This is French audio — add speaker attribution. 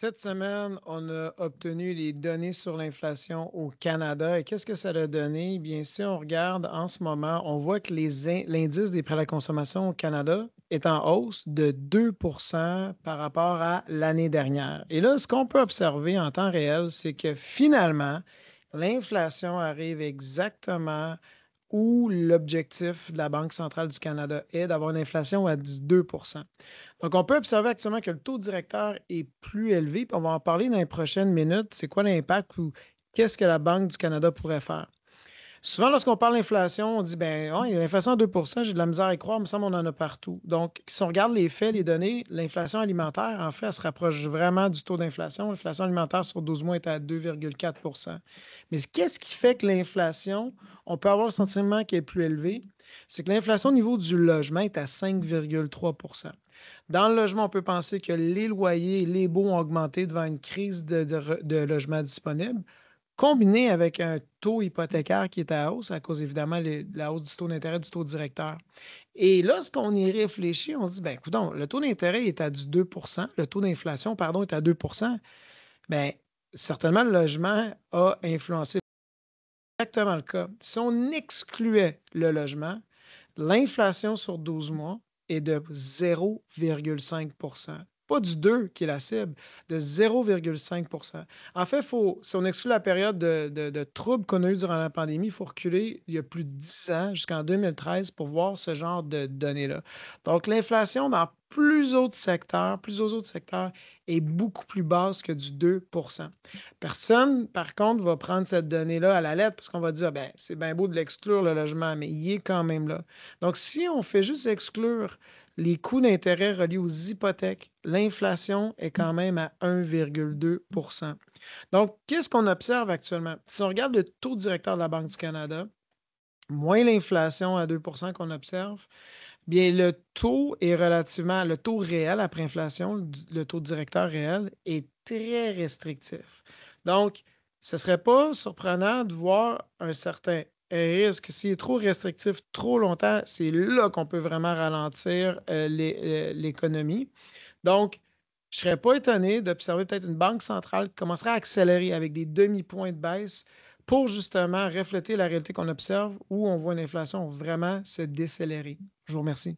Speaker 1: Cette semaine, on a obtenu les données sur l'inflation au Canada. Et qu'est-ce que ça a donné? Eh bien, si on regarde en ce moment, on voit que l'indice des prix à la consommation au Canada est en hausse de 2 par rapport à l'année dernière. Et là, ce qu'on peut observer en temps réel, c'est que finalement, l'inflation arrive exactement où l'objectif de la Banque centrale du Canada est d'avoir une inflation à 2. Donc, on peut observer actuellement que le taux directeur est plus élevé, puis on va en parler dans les prochaines minutes. C'est quoi l'impact ou qu'est-ce que la Banque du Canada pourrait faire? Souvent, lorsqu'on parle d'inflation, on dit, ben, il y a l'inflation à 2, j'ai de la misère à y croire, il me semble qu'on en a partout. Donc, si on regarde les faits, les données, l'inflation alimentaire, en fait, elle se rapproche vraiment du taux d'inflation. L'inflation alimentaire sur 12 mois est à 2,4. Mais qu'est-ce qui fait que l'inflation, on peut avoir le sentiment qu'elle est plus élevée? C'est que l'inflation au niveau du logement est à 5,3. Dans le logement, on peut penser que les loyers et les baux ont augmenté devant une crise de logement disponible, combiné avec un taux hypothécaire qui est à hausse à cause évidemment de la hausse du taux d'intérêt du taux directeur. Et lorsqu'on y réfléchit, on se dit, ben, écoutons, le taux d'intérêt est à du 2 le taux d'inflation, pardon, est à 2. Bien, certainement, le logement a influencé exactement le cas. Si on excluait le logement, l'inflation sur 12 mois est de 0,5. Pas du 2 qui est la cible, de 0,5. En fait, si on exclut la période de troubles qu'on a eu durant la pandémie, il faut reculer il y a plus de 10 ans, jusqu'en 2013, pour voir ce genre de données-là. Donc, l'inflation dans plusieurs autres secteurs est beaucoup plus basse que du 2. Personne, par contre, va prendre cette donnée-là à la lettre parce qu'on va dire, ben, c'est bien beau de l'exclure, le logement, mais il est quand même là. Donc, si on fait juste exclure les coûts d'intérêt reliés aux hypothèques, l'inflation est quand même à 1,2. Donc, qu'est-ce qu'on observe actuellement? Si on regarde le taux directeur de la Banque du Canada, moins l'inflation à 2 qu'on observe, bien, le taux réel après inflation, le taux directeur réel est très restrictif. Donc, ce ne serait pas surprenant de voir un certain risque. S'il est trop restrictif trop longtemps, c'est là qu'on peut vraiment ralentir l'économie. Donc, je ne serais pas étonné d'observer peut-être une banque centrale qui commencerait à accélérer avec des demi-points de baisse pour justement refléter la réalité qu'on observe où on voit une inflation vraiment se décélérer. Je vous remercie.